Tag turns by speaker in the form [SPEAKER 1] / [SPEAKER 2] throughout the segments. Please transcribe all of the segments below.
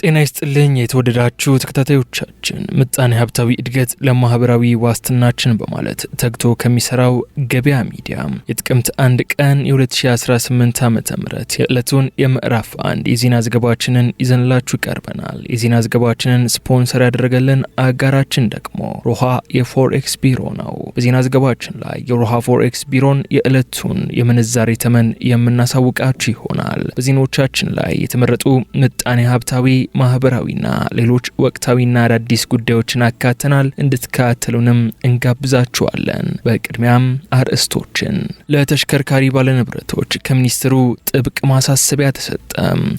[SPEAKER 1] ጤና ይስጥልኝ የተወደዳችሁ ተከታታዮቻችን፣ ምጣኔ ሀብታዊ እድገት ለማህበራዊ ዋስትናችን በማለት ተግቶ ከሚሰራው ገበያ ሚዲያ የጥቅምት 1 ቀን የ2018 ዓ.ም የዕለቱን የምዕራፍ 1 የዜና ዘገባችንን ይዘንላችሁ ቀርበናል። የዜና ዘገባችንን ስፖንሰር ያደረገልን አጋራችን ደግሞ ሮሃ የፎሬክስ ቢሮ ነው። በዜና ዘገባችን ላይ የሮሃ ፎሬክስ ቢሮን የዕለቱን የምንዛሬ ተመን የምናሳውቃችሁ ይሆናል። በዜናዎቻችን ላይ የተመረጡ ምጣኔ ሀብታዊ ማህበራዊና ሌሎች ወቅታዊና አዳዲስ ጉዳዮችን አካተናል። እንድትከታተሉንም እንጋብዛችኋለን። በቅድሚያም አርዕስቶችን። ለተሽከርካሪ ባለንብረቶች ከሚኒስትሩ ጥብቅ ማሳሰቢያ ተሰጠ።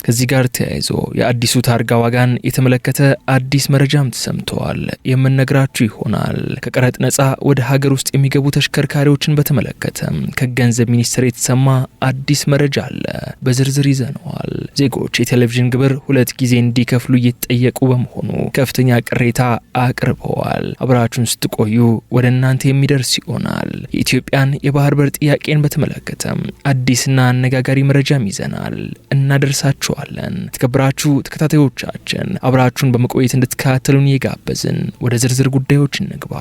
[SPEAKER 1] ከዚህ ጋር ተያይዞ የአዲሱ ታርጋ ዋጋን የተመለከተ አዲስ መረጃም ተሰምተዋል፣ የምንነግራችሁ ይሆናል። ከቀረጥ ነፃ ወደ ሀገር ውስጥ የሚገቡ ተሽከርካሪዎችን በተመለከተ ከገንዘብ ሚኒስቴር የተሰማ አዲስ መረጃ አለ፣ በዝርዝር ይዘነዋል። ዜጎች የቴሌቪዥን ግብር 2 ጊዜ እንዲከፍሉ እየተጠየቁ በመሆኑ ከፍተኛ ቅሬታ አቅርበዋል። አብራችሁን ስትቆዩ ወደ እናንተ የሚደርስ ይሆናል። የኢትዮጵያን የባህር በር ጥያቄን በተመለከተ አዲስና አነጋጋሪ መረጃም ይዘናል፣ እናደርሳችኋለን። የተከበራችሁ ተከታታዮቻችን አብራችሁን በመቆየት እንድትከታተሉን እየጋበዝን ወደ ዝርዝር ጉዳዮች እንግባ።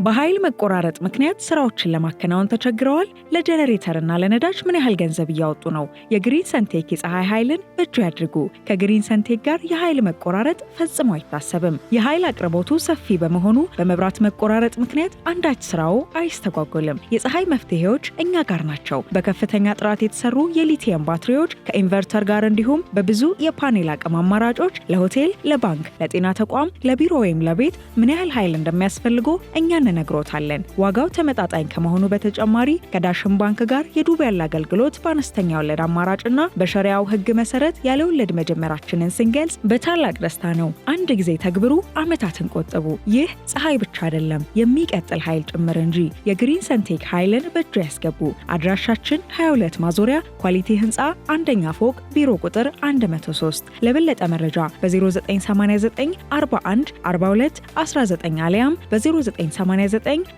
[SPEAKER 2] በኃይል መቆራረጥ ምክንያት ስራዎችን ለማከናወን ተቸግረዋል? ለጀነሬተርና ለነዳጅ ምን ያህል ገንዘብ እያወጡ ነው? የግሪን ሰንቴክ የፀሐይ ኃይልን በእጁ ያድርጉ። ከግሪን ሰንቴክ ጋር የኃይል መቆራረጥ ፈጽሞ አይታሰብም። የኃይል አቅርቦቱ ሰፊ በመሆኑ በመብራት መቆራረጥ ምክንያት አንዳች ስራው አይስተጓጎልም። የፀሐይ መፍትሄዎች እኛ ጋር ናቸው። በከፍተኛ ጥራት የተሰሩ የሊቲየም ባትሪዎች ከኢንቨርተር ጋር እንዲሁም በብዙ የፓኔል አቅም አማራጮች ለሆቴል፣ ለባንክ፣ ለጤና ተቋም፣ ለቢሮ ወይም ለቤት ምን ያህል ኃይል እንደሚያስፈልጎ እኛ ነግሮታለን። ዋጋው ተመጣጣኝ ከመሆኑ በተጨማሪ ከዳሽን ባንክ ጋር የዱቤ ያለ አገልግሎት በአነስተኛ ወለድ አማራጭና በሸሪያው ሕግ መሰረት ያለ ወለድ መጀመራችንን ስንገልጽ በታላቅ ደስታ ነው። አንድ ጊዜ ተግብሩ፣ አመታትን ቆጥቡ። ይህ ፀሐይ ብቻ አይደለም፣ የሚቀጥል ኃይል ጭምር እንጂ። የግሪን ሰንቴክ ኃይልን በእጁ ያስገቡ። አድራሻችን 22 ማዞሪያ ኳሊቲ ህንፃ 1ኛ ፎቅ ቢሮ ቁጥር 103። ለበለጠ መረጃ በ0989 41 42 19 አሊያም በ0989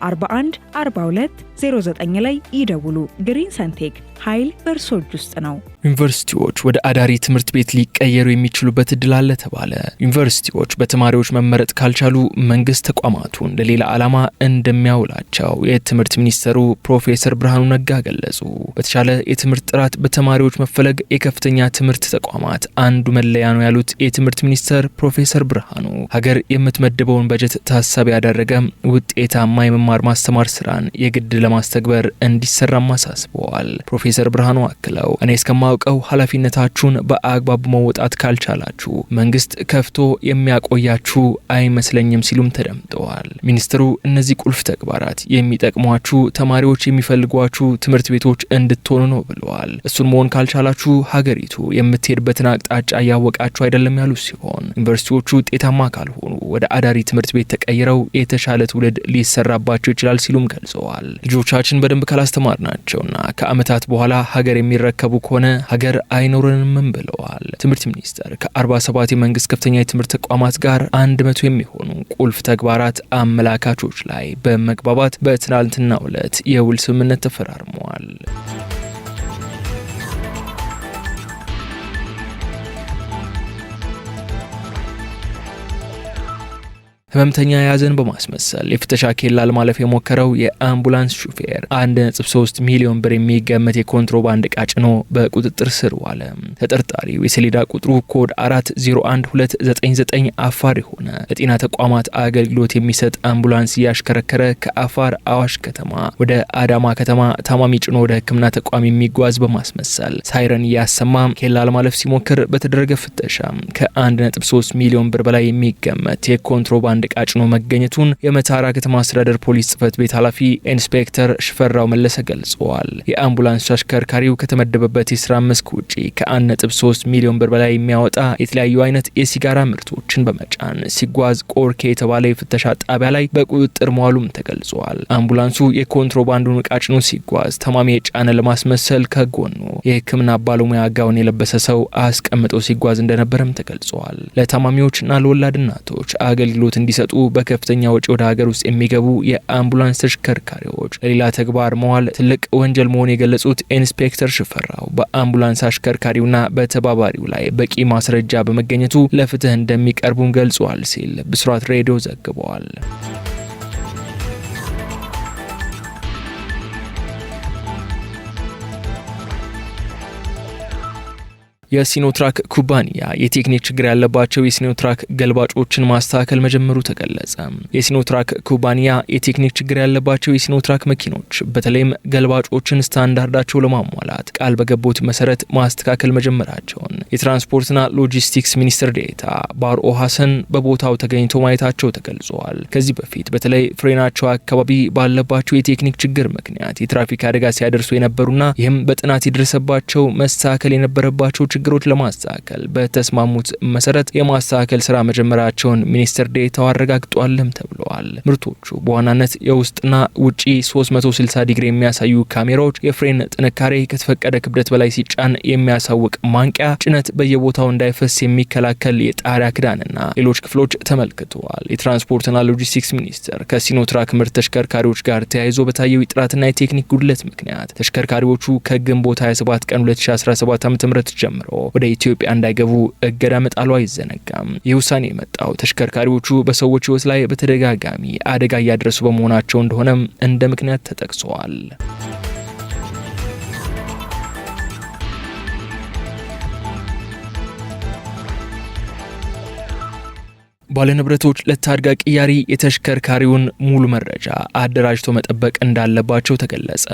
[SPEAKER 2] 41 42 09 ላይ ይደውሉ። ግሪን ሰንቴክ ኃይል በእርሶ እጅ ውስጥ ነው።
[SPEAKER 1] ዩኒቨርሲቲዎች ወደ አዳሪ ትምህርት ቤት ሊቀየሩ የሚችሉበት እድል አለ ተባለ። ዩኒቨርሲቲዎች በተማሪዎች መመረጥ ካልቻሉ መንግስት ተቋማቱን ለሌላ ዓላማ እንደሚያውላቸው የትምህርት ሚኒስተሩ ፕሮፌሰር ብርሃኑ ነጋ ገለጹ። በተሻለ የትምህርት ጥራት በተማሪዎች መፈለግ የከፍተኛ ትምህርት ተቋማት አንዱ መለያ ነው ያሉት የትምህርት ሚኒስተር ፕሮፌሰር ብርሃኑ ሀገር የምትመድበውን በጀት ታሳቢ ያደረገ ውጤታማ የመማር ማስተማር ስራን የግድ ለማስተግበር እንዲሰራም አሳስበዋል። ፕሮፌሰር ብርሃኑ አክለው እኔ እስከማውቀው ኃላፊነታችሁን በአግባቡ መወጣት ካልቻላችሁ መንግስት ከፍቶ የሚያቆያችሁ አይመስለኝም ሲሉም ተደምጠዋል። ሚኒስትሩ እነዚህ ቁልፍ ተግባራት የሚጠቅሟችሁ ተማሪዎች የሚፈልጓችሁ ትምህርት ቤቶች እንድትሆኑ ነው ብለዋል። እሱን መሆን ካልቻላችሁ ሀገሪቱ የምትሄድበትን አቅጣጫ እያወቃችሁ አይደለም ያሉ ሲሆን ዩኒቨርሲቲዎቹ ውጤታማ ካልሆኑ ወደ አዳሪ ትምህርት ቤት ተቀይረው የተሻለ ትውልድ ሊሰራባቸው ይችላል ሲሉም ገልጸዋል። ልጆቻችን በደንብ ካላስተማርናቸውና ከዓመታት በኋላ ሀገር የሚረከቡ ከሆነ ሀገር አይኖርንም ብለዋል። ትምህርት ሚኒስቴር ከ47 የመንግስት ከፍተኛ የትምህርት ተቋማት ጋር 100 የሚሆኑ ቁልፍ ተግባራት አመላካቾች ላይ በመግባባት በትናንትናው ዕለት የውል ስምምነት ተፈራርመዋል። ህመምተኛ የያዘን በማስመሰል የፍተሻ ኬላ ለማለፍ የሞከረው የአምቡላንስ ሹፌር 1.3 ሚሊዮን ብር የሚገመት የኮንትሮባንድ ዕቃ ጭኖ በቁጥጥር ስር ዋለ። ተጠርጣሪው የሰሌዳ ቁጥሩ ኮድ 401299 አፋር የሆነ ለጤና ተቋማት አገልግሎት የሚሰጥ አምቡላንስ እያሽከረከረ ከአፋር አዋሽ ከተማ ወደ አዳማ ከተማ ታማሚ ጭኖ ወደ ሕክምና ተቋም የሚጓዝ በማስመሰል ሳይረን እያሰማ ኬላ ለማለፍ ሲሞክር በተደረገ ፍተሻ ከ1.3 ሚሊዮን ብር በላይ የሚገመት የኮንትሮባንድ ዕቃ ጭኖ መገኘቱን የመተሃራ ከተማ አስተዳደር ፖሊስ ጽሕፈት ቤት ኃላፊ ኢንስፔክተር ሽፈራው መለሰ ገልጸዋል። የአምቡላንስ አሽከርካሪው ከተመደበበት የስራ መስክ ውጪ ከ1.3 ሚሊዮን ብር በላይ የሚያወጣ የተለያዩ አይነት የሲጋራ ምርቶችን በመጫን ሲጓዝ ቆርኬ የተባለ የፍተሻ ጣቢያ ላይ በቁጥጥር መዋሉም ተገልጿል። አምቡላንሱ የኮንትሮባንዱን ዕቃ ጭኖ ሲጓዝ ተማሚ የጫነ ለማስመሰል ከጎኑ የሕክምና ባለሙያ ጋውን የለበሰ ሰው አስቀምጦ ሲጓዝ እንደነበረም ተገልጿል። ለታማሚዎችና ለወላድ እናቶች አገልግሎት እንዲሰጡ በከፍተኛ ወጪ ወደ ሀገር ውስጥ የሚገቡ የአምቡላንስ ተሽከርካሪዎች ለሌላ ተግባር መዋል ትልቅ ወንጀል መሆኑን የገለጹት ኢንስፔክተር ሽፈራው በአምቡላንስ አሽከርካሪውና በተባባሪው ላይ በቂ ማስረጃ በመገኘቱ ለፍትህ እንደሚቀርቡም ገልጿል ሲል ብስራት ሬዲዮ ዘግቧል። የሲኖትራክ ኩባንያ የቴክኒክ ችግር ያለባቸው የሲኖትራክ ገልባጮችን ማስተካከል መጀመሩ ተገለጸ። የሲኖትራክ ኩባንያ የቴክኒክ ችግር ያለባቸው የሲኖትራክ መኪኖች በተለይም ገልባጮችን ስታንዳርዳቸው ለማሟላት ቃል በገቡት መሰረት ማስተካከል መጀመራቸውን የትራንስፖርትና ሎጂስቲክስ ሚኒስትር ዴኤታ ባርኦ ሐሰን በቦታው ተገኝተው ማየታቸው ተገልጿል። ከዚህ በፊት በተለይ ፍሬናቸው አካባቢ ባለባቸው የቴክኒክ ችግር ምክንያት የትራፊክ አደጋ ሲያደርሱ የነበሩና ይህም በጥናት የደረሰባቸው መስተካከል የነበረባቸው ችግሮች ለማስተካከል በተስማሙት መሰረት የማስተካከል ስራ መጀመራቸውን ሚኒስትር ዴኤታው አረጋግጧልም ተብለዋል። ምርቶቹ በዋናነት የውስጥና ውጪ 360 ዲግሪ የሚያሳዩ ካሜራዎች፣ የፍሬን ጥንካሬ፣ ከተፈቀደ ክብደት በላይ ሲጫን የሚያሳውቅ ማንቂያ፣ ጭነት በየቦታው እንዳይፈስ የሚከላከል የጣሪያ ክዳንና ሌሎች ክፍሎች ተመልክተዋል። የትራንስፖርትና ሎጂስቲክስ ሚኒስቴር ከሲኖትራክ ምርት ተሽከርካሪዎች ጋር ተያይዞ በታየው የጥራትና የቴክኒክ ጉድለት ምክንያት ተሽከርካሪዎቹ ከግንቦት 27 ቀን 2017 ዓ.ም ጀምሮ ወደ ኢትዮጵያ እንዳይገቡ እገዳ መጣሉ አይዘነጋም። ይህ ውሳኔ የመጣው ተሽከርካሪዎቹ በሰዎች ሕይወት ላይ በተደጋጋሚ አደጋ እያደረሱ በመሆናቸው እንደሆነም እንደ ምክንያት ተጠቅሰዋል። ባለንብረቶች ለታርጋ ቅያሪ የተሽከርካሪውን ሙሉ መረጃ አደራጅቶ መጠበቅ እንዳለባቸው ተገለጸ።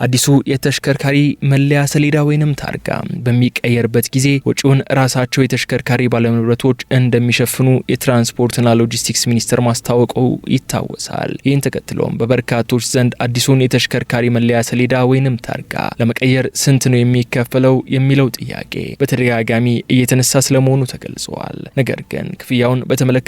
[SPEAKER 1] አዲሱ የተሽከርካሪ መለያ ሰሌዳ ወይንም ታርጋ በሚቀየርበት ጊዜ ወጪውን ራሳቸው የተሽከርካሪ ባለንብረቶች እንደሚሸፍኑ የትራንስፖርትና ሎጂስቲክስ ሚኒስቴር ማስታወቁ ይታወሳል። ይህን ተከትሎም በበርካቶች ዘንድ አዲሱን የተሽከርካሪ መለያ ሰሌዳ ወይንም ታርጋ ለመቀየር ስንት ነው የሚከፈለው የሚለው ጥያቄ በተደጋጋሚ እየተነሳ ስለመሆኑ ተገልጿል። ነገር ግን ክፍያውን በተመለከተ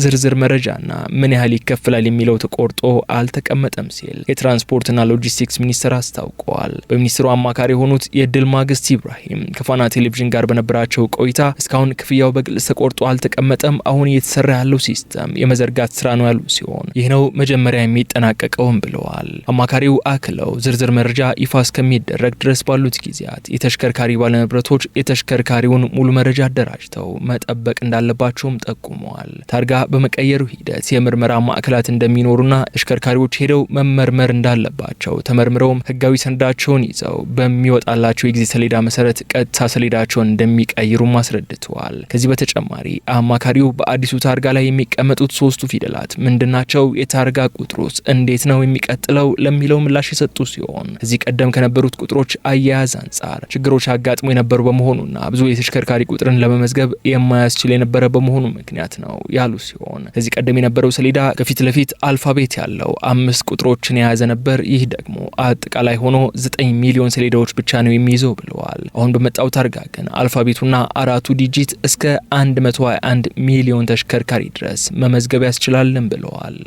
[SPEAKER 1] ዝርዝር መረጃና ምን ያህል ይከፈላል የሚለው ተቆርጦ አልተቀመጠም ሲል የትራንስፖርትና ሎጂስቲክስ ሚኒስቴር አስታውቀዋል። በሚኒስትሩ አማካሪ የሆኑት የድል ማግስት ኢብራሂም ከፋና ቴሌቪዥን ጋር በነበራቸው ቆይታ እስካሁን ክፍያው በግልጽ ተቆርጦ አልተቀመጠም፣ አሁን እየተሰራ ያለው ሲስተም የመዘርጋት ስራ ነው ያሉ ሲሆን ይህ ነው መጀመሪያ የሚጠናቀቀውም ብለዋል። አማካሪው አክለው ዝርዝር መረጃ ይፋ እስከሚደረግ ድረስ ባሉት ጊዜያት የተሽከርካሪ ባለንብረቶች የተሽከርካሪውን ሙሉ መረጃ አደራጅተው መጠበቅ እንዳለባቸውም ጠቁመዋል። ታርጋ በመቀየሩ ሂደት የምርመራ ማዕከላት እንደሚኖሩና ተሽከርካሪዎች ሄደው መመርመር እንዳለባቸው ተመርምረውም ህጋዊ ሰነዳቸውን ይዘው በሚወጣላቸው የጊዜ ሰሌዳ መሰረት ቀጥታ ሰሌዳቸውን እንደሚቀይሩም አስረድተዋል። ከዚህ በተጨማሪ አማካሪው በአዲሱ ታርጋ ላይ የሚቀመጡት ሶስቱ ፊደላት ምንድናቸው? የታርጋ ቁጥሩስ እንዴት ነው የሚቀጥለው? ለሚለው ምላሽ የሰጡ ሲሆን ከዚህ ቀደም ከነበሩት ቁጥሮች አያያዝ አንጻር ችግሮች አጋጥሞ የነበሩ በመሆኑና ብዙ የተሽከርካሪ ቁጥርን ለመመዝገብ የማያስችል የነበረ በመሆኑ ምክንያት ነው ያሉ ሲሆን ከዚህ ቀደም የነበረው ሰሌዳ ከፊት ለፊት አልፋቤት ያለው 5 ቁጥሮችን የያዘ ነበር። ይህ ደግሞ አጠቃላይ ሆኖ 9 ሚሊዮን ሰሌዳዎች ብቻ ነው የሚይዘው ብለዋል። አሁን በመጣው ታርጋ ግን አልፋቤቱና 4ቱ ዲጂት እስከ 121 ሚሊዮን ተሽከርካሪ ድረስ መመዝገብ ያስችላልን ብለዋል።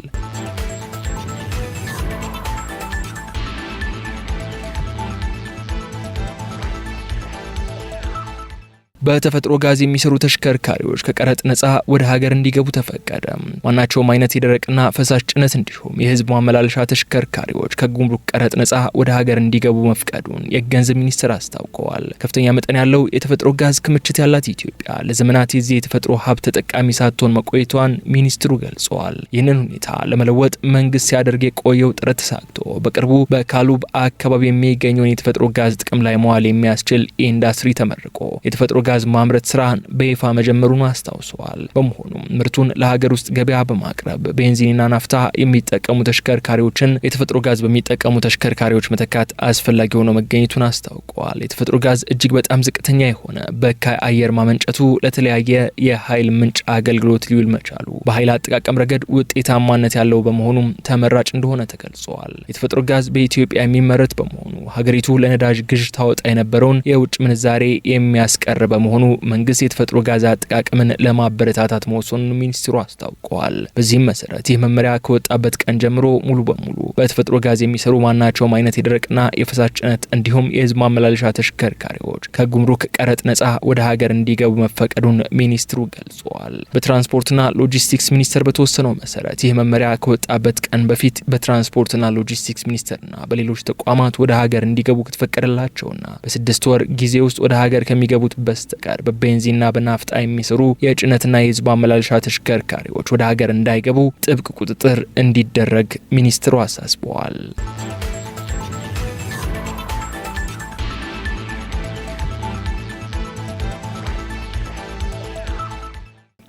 [SPEAKER 1] በተፈጥሮ ጋዝ የሚሰሩ ተሽከርካሪዎች ከቀረጥ ነጻ ወደ ሀገር እንዲገቡ ተፈቀደ። ማናቸውም አይነት የደረቅና ፈሳሽ ጭነት እንዲሁም የህዝብ ማመላለሻ ተሽከርካሪዎች ከጉምሩክ ቀረጥ ነጻ ወደ ሀገር እንዲገቡ መፍቀዱን የገንዘብ ሚኒስቴር አስታውቀዋል። ከፍተኛ መጠን ያለው የተፈጥሮ ጋዝ ክምችት ያላት ኢትዮጵያ ለዘመናት የዚህ የተፈጥሮ ሀብት ተጠቃሚ ሳትሆን መቆየቷን ሚኒስትሩ ገልጸዋል። ይህንን ሁኔታ ለመለወጥ መንግስት ሲያደርግ የቆየው ጥረት ተሳክቶ በቅርቡ በካሉብ አካባቢ የሚገኘውን የተፈጥሮ ጋዝ ጥቅም ላይ መዋል የሚያስችል ኢንዱስትሪ ተመርቆ የተፈጥሮ ጋዝ ማምረት ስራን በይፋ መጀመሩን አስታውሰዋል። በመሆኑም ምርቱን ለሀገር ውስጥ ገበያ በማቅረብ ቤንዚንና ናፍታ የሚጠቀሙ ተሽከርካሪዎችን የተፈጥሮ ጋዝ በሚጠቀሙ ተሽከርካሪዎች መተካት አስፈላጊ ሆኖ መገኘቱን አስታውቀዋል። የተፈጥሮ ጋዝ እጅግ በጣም ዝቅተኛ የሆነ በካይ አየር ማመንጨቱ ለተለያየ የኃይል ምንጭ አገልግሎት ሊውል መቻሉ በኃይል አጠቃቀም ረገድ ውጤታማነት ያለው በመሆኑም ተመራጭ እንደሆነ ተገልጿል። የተፈጥሮ ጋዝ በኢትዮጵያ የሚመረት በመሆኑ ሀገሪቱ ለነዳጅ ግዥ ታወጣ የነበረውን የውጭ ምንዛሬ የሚያስቀርብ በመሆኑ መንግስት የተፈጥሮ ጋዝ አጠቃቀምን ለማበረታታት መወሰኑን ሚኒስትሩ አስታውቀዋል። በዚህም መሰረት ይህ መመሪያ ከወጣበት ቀን ጀምሮ ሙሉ በሙሉ በተፈጥሮ ጋዝ የሚሰሩ ማናቸውም አይነት የደረቅና የፈሳሽ ጭነት እንዲሁም የህዝብ ማመላለሻ ተሽከርካሪዎች ከጉምሩክ ቀረጥ ነጻ ወደ ሀገር እንዲገቡ መፈቀዱን ሚኒስትሩ ገልጸዋል። በትራንስፖርትና ሎጂስቲክስ ሚኒስቴር በተወሰነው መሰረት ይህ መመሪያ ከወጣበት ቀን በፊት በትራንስፖርትና ሎጂስቲክስ ሚኒስቴርና በሌሎች ተቋማት ወደ ሀገር እንዲገቡ ከተፈቀደላቸውና በ6 ወር ጊዜ ውስጥ ወደ ሀገር ከሚገቡት በስተቀር በቤንዚንና በናፍጣ የሚሰሩ የጭነትና የህዝብ ማመላለሻ ተሽከርካሪዎች ወደ ሀገር እንዳይገቡ ጥብቅ ቁጥጥር እንዲደረግ ሚኒስትሩ አሳስበዋል።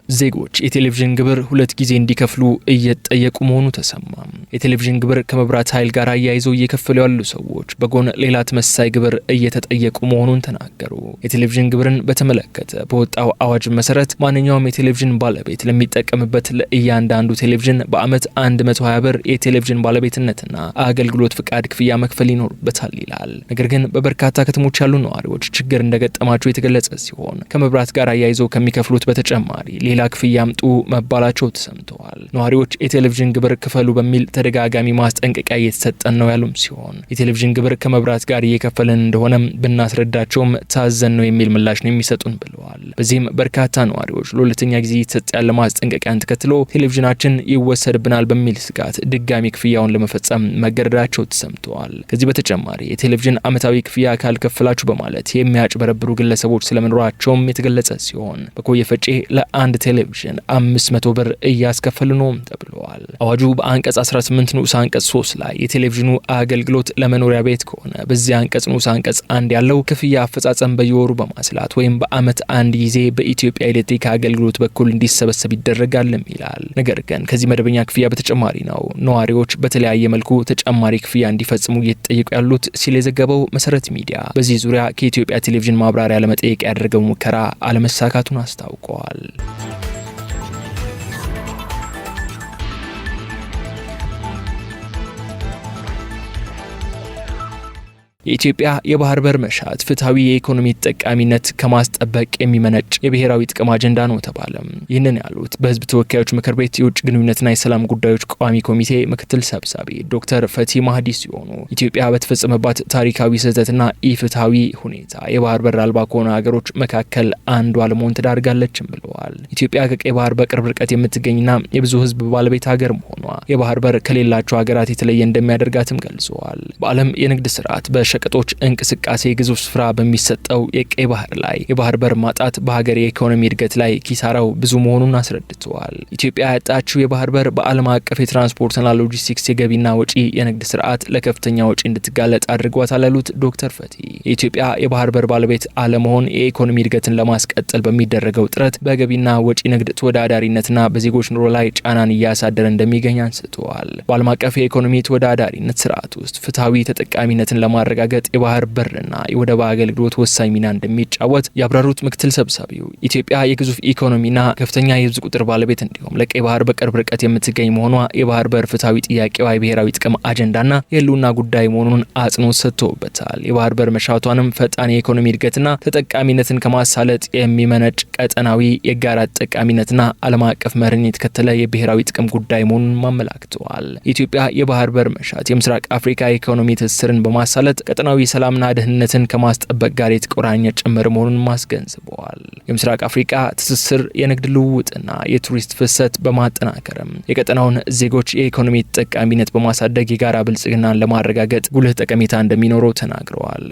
[SPEAKER 1] ዜጎች የቴሌቪዥን ግብር 2 ጊዜ እንዲከፍሉ እየተጠየቁ መሆኑ ተሰማ። የቴሌቪዥን ግብር ከመብራት ኃይል ጋር አያይዘው እየከፈሉ ያሉ ሰዎች በጎን ሌላ ተመሳሳይ ግብር እየተጠየቁ መሆኑን ተናገሩ። የቴሌቪዥን ግብርን በተመለከተ በወጣው አዋጅ መሰረት ማንኛውም የቴሌቪዥን ባለቤት ለሚጠቀምበት ለእያንዳንዱ ቴሌቪዥን በአመት 120 ብር የቴሌቪዥን ባለቤትነትና አገልግሎት ፍቃድ ክፍያ መክፈል ይኖርበታል ይላል። ነገር ግን በበርካታ ከተሞች ያሉ ነዋሪዎች ችግር እንደገጠማቸው የተገለጸ ሲሆን ከመብራት ጋር አያይዘው ከሚከፍሉት በተጨማሪ ሌላ ክፍያ አምጡ መባላቸው ተሰምተዋል። ነዋሪዎች የቴሌቪዥን ግብር ክፈሉ በሚል ተደጋጋሚ ማስጠንቀቂያ እየተሰጠን ነው ያሉም ሲሆን የቴሌቪዥን ግብር ከመብራት ጋር እየከፈልን እንደሆነም ብናስረዳቸውም ታዘን ነው የሚል ምላሽ ነው የሚሰጡን ብለዋል። በዚህም በርካታ ነዋሪዎች ለሁለተኛ ጊዜ እየተሰጠ ያለ ማስጠንቀቂያን ተከትሎ ቴሌቪዥናችን ይወሰድብናል በሚል ስጋት ድጋሚ ክፍያውን ለመፈጸም መገደዳቸው ተሰምተዋል። ከዚህ በተጨማሪ የቴሌቪዥን አመታዊ ክፍያ ካልከፈላችሁ በማለት የሚያጭበረብሩ ግለሰቦች ስለመኖራቸውም የተገለጸ ሲሆን በኮየ ፈጬ ለአንድ ቴሌቪዥን 500 ብር እያስከፈሉ ነው ተብለዋል። አዋጁ በአንቀጽ 18 ንዑስ አንቀጽ 3 ላይ የቴሌቪዥኑ አገልግሎት ለመኖሪያ ቤት ከሆነ በዚህ አንቀጽ ንዑስ አንቀጽ 1 ያለው ክፍያ አፈጻጸም በየወሩ በማስላት ወይም በአመት አንድ ጊዜ በኢትዮጵያ ኤሌክትሪክ አገልግሎት በኩል እንዲሰበሰብ ይደረጋልም ይላል። ነገር ግን ከዚህ መደበኛ ክፍያ በተጨማሪ ነው ነዋሪዎች በተለያየ መልኩ ተጨማሪ ክፍያ እንዲፈጽሙ እየተጠየቁ ያሉት ሲል የዘገበው መሰረት ሚዲያ በዚህ ዙሪያ ከኢትዮጵያ ቴሌቪዥን ማብራሪያ ለመጠየቅ ያደረገው ሙከራ አለመሳካቱን አስታውቀዋል። የኢትዮጵያ የባህር በር መሻት ፍትሐዊ የኢኮኖሚ ተጠቃሚነት ከማስጠበቅ የሚመነጭ የብሔራዊ ጥቅም አጀንዳ ነው ተባለ። ይህንን ያሉት በህዝብ ተወካዮች ምክር ቤት የውጭ ግንኙነትና የሰላም ጉዳዮች ቋሚ ኮሚቴ ምክትል ሰብሳቢ ዶክተር ፈቲ ማህዲ ሲሆኑ ኢትዮጵያ በተፈጸመባት ታሪካዊ ስህተትና ኢፍትሐዊ ሁኔታ የባህር በር አልባ ከሆኑ ሀገሮች መካከል አንዷ ለመሆን ተዳርጋለችም ብለዋል። ኢትዮጵያ ከቀይ ባህር በቅርብ ርቀት የምትገኝና የብዙ ህዝብ ባለቤት ሀገር መሆኗ የባህር በር ከሌላቸው ሀገራት የተለየ እንደሚያደርጋትም ገልጸዋል። በዓለም የንግድ ስርዓት ሸቀጦች እንቅስቃሴ ግዙፍ ስፍራ በሚሰጠው የቀይ ባህር ላይ የባህር በር ማጣት በሀገር የኢኮኖሚ እድገት ላይ ኪሳራው ብዙ መሆኑን አስረድተዋል። ኢትዮጵያ ያጣችው የባህር በር በዓለም አቀፍ የትራንስፖርትና ሎጂስቲክስ የገቢና ወጪ የንግድ ስርዓት ለከፍተኛ ወጪ እንድትጋለጥ አድርጓታል ያሉት ዶክተር ፈቲ የኢትዮጵያ የባህር በር ባለቤት አለመሆን የኢኮኖሚ እድገትን ለማስቀጠል በሚደረገው ጥረት በገቢና ወጪ ንግድ ተወዳዳሪነትና በዜጎች ኑሮ ላይ ጫናን እያሳደረ እንደሚገኝ አንስተዋል። በዓለም አቀፍ የኢኮኖሚ ተወዳዳሪነት ስርዓት ውስጥ ፍትሐዊ ተጠቃሚነትን ለማረጋገጥ የባህር በርና የወደብ አገልግሎት ወሳኝ ሚና እንደሚጫወት ያብራሩት ምክትል ሰብሳቢው ኢትዮጵያ የግዙፍ ኢኮኖሚና ከፍተኛ የህዝብ ቁጥር ባለቤት እንዲሁም ለቀይ ባህር በቅርብ ርቀት የምትገኝ መሆኗ የባህር በር ፍትሐዊ ጥያቄዋ የብሔራዊ ጥቅም አጀንዳና የህልውና ጉዳይ መሆኑን አጽንኦት ሰጥተውበታል። የባህር በር መሻቷንም ፈጣን የኢኮኖሚ እድገትና ተጠቃሚነትን ከማሳለጥ የሚመነጭ ቀጠናዊ የጋራ ተጠቃሚነትና ዓለም አቀፍ መርህን የተከተለ የብሔራዊ ጥቅም ጉዳይ መሆኑን አመላክተዋል። ኢትዮጵያ የባህር በር መሻት የምስራቅ አፍሪካ ኢኮኖሚ ትስስርን በማሳለጥ ቀጠናዊ ሰላምና ደህንነትን ከማስጠበቅ ጋር የተቆራኘ ጭምር መሆኑን ማስገንዝበዋል። የምስራቅ አፍሪካ ትስስር የንግድ ልውውጥና የቱሪስት ፍሰት በማጠናከርም የቀጠናውን ዜጎች የኢኮኖሚ ተጠቃሚነት በማሳደግ የጋራ ብልጽግናን ለማረጋገጥ ጉልህ ጠቀሜታ እንደሚኖረው ተናግረዋል።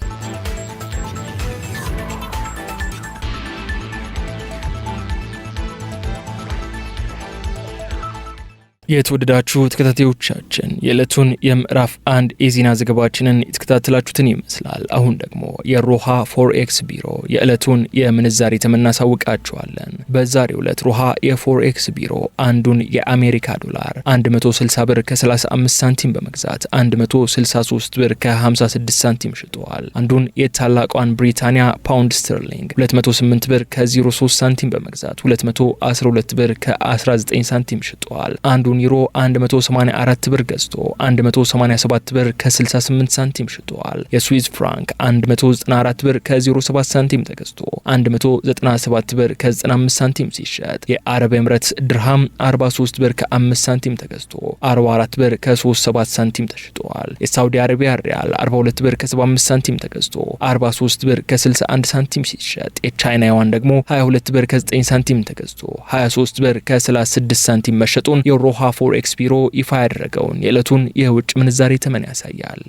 [SPEAKER 1] የተወደዳችሁ ተከታታዮቻችን የዕለቱን የምዕራፍ 1 የዜና ዘገባችንን የተከታተላችሁትን ይመስላል። አሁን ደግሞ የሮሃ ፎሬክስ ቢሮ የዕለቱን የምንዛሬ ተመን እናሳውቃችኋለን። በዛሬው ዕለት ሮሃ የፎሬክስ ቢሮ አንዱን የአሜሪካ ዶላር 160 ብር ከ35 ሳንቲም በመግዛት 163 ብር ከ56 ሳንቲም ሽጧል። አንዱን የታላቋን ብሪታንያ ፓውንድ ስተርሊንግ 208 ብር ከ03 ሳንቲም በመግዛት 212 ብር ከ19 ሳንቲም ሽጧል። አንዱን የአንዱን ዩሮ 184 ብር ገዝቶ 187 ብር ከ68 ሳንቲም ሽጧል። የስዊዝ ፍራንክ 194 ብር ከ07 ሳንቲም ተገዝቶ 197 ብር ከ95 ሳንቲም ሲሸጥ የአረብ ኤምሬትስ ድርሃም 43 ብር ከ5 ሳንቲም ተገዝቶ 44 ብር ከ37 ሳንቲም ተሽጧል። የሳውዲ አረቢያ ሪያል 42 ብር ከ75 ሳንቲም ተገዝቶ 43 ብር ከ61 ሳንቲም ሲሸጥ የቻይና ዩዋን ደግሞ 22 ብር ከ9 ሳንቲም ተገዝቶ 23 ብር ከ36 ሳንቲም መሸጡን የሮሃ ፎሬክስ ቢሮ ይፋ ያደረገውን የዕለቱን የውጭ ምንዛሬ ተመን ያሳያል።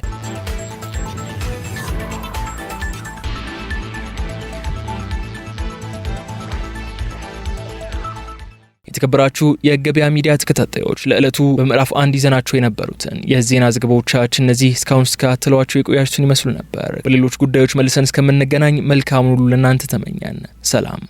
[SPEAKER 1] የተከበራችሁ የገበያ ሚዲያ ተከታታዮች ለዕለቱ በምዕራፍ 1 ይዘናቸው የነበሩትን የዜና ዘገባዎቻችን እነዚህ እስካሁን ስከታተሏቸው የቆያችሁትን ይመስሉ ነበር። በሌሎች ጉዳዮች መልሰን እስከምንገናኝ መልካም ሁሉ ለእናንተ ተመኘን። ሰላም።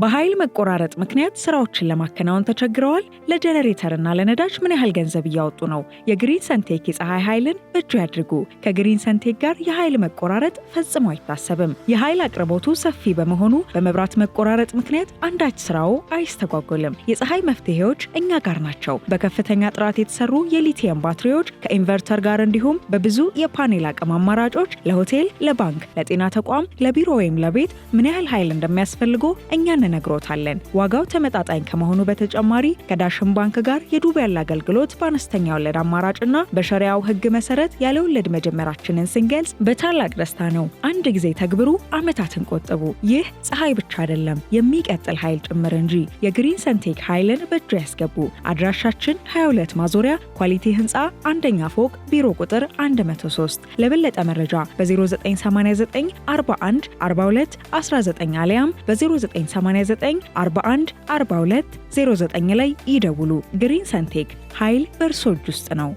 [SPEAKER 2] በኃይል መቆራረጥ ምክንያት ስራዎችን ለማከናወን ተቸግረዋል? ለጀነሬተርና ለነዳጅ ምን ያህል ገንዘብ እያወጡ ነው? የግሪን ሰንቴክ የፀሐይ ኃይልን በእጁ ያድርጉ። ከግሪን ሰንቴክ ጋር የኃይል መቆራረጥ ፈጽሞ አይታሰብም። የኃይል አቅርቦቱ ሰፊ በመሆኑ በመብራት መቆራረጥ ምክንያት አንዳች ስራው አይስተጓጎልም። የፀሐይ መፍትሄዎች እኛ ጋር ናቸው። በከፍተኛ ጥራት የተሰሩ የሊቲየም ባትሪዎች ከኢንቨርተር ጋር እንዲሁም በብዙ የፓኔል አቅም አማራጮች ለሆቴል፣ ለባንክ፣ ለጤና ተቋም፣ ለቢሮ ወይም ለቤት ምን ያህል ኃይል እንደሚያስፈልጎ እኛ ነግሮታለን። ዋጋው ተመጣጣኝ ከመሆኑ በተጨማሪ ከዳሽን ባንክ ጋር የዱቤ ያለ አገልግሎት በአነስተኛ ወለድ አማራጭና በሸሪያው ሕግ መሰረት ያለ ወለድ መጀመራችንን ስንገልጽ በታላቅ ደስታ ነው። አንድ ጊዜ ተግብሩ፣ ዓመታትን ቆጥቡ። ይህ ፀሐይ ብቻ አይደለም፣ የሚቀጥል ኃይል ጭምር እንጂ። የግሪን ሰንቴክ ኃይልን በእጁ ያስገቡ። አድራሻችን 22 ማዞሪያ ኳሊቲ ህንፃ አንደኛ ፎቅ ቢሮ ቁጥር 103። ለበለጠ መረጃ በ0989 41 42 19 አሊያም በ0989 41 42 09 ላይ ይደውሉ። ግሪን ሰንቴክ ኃይል በእርሶ እጅ ውስጥ ነው።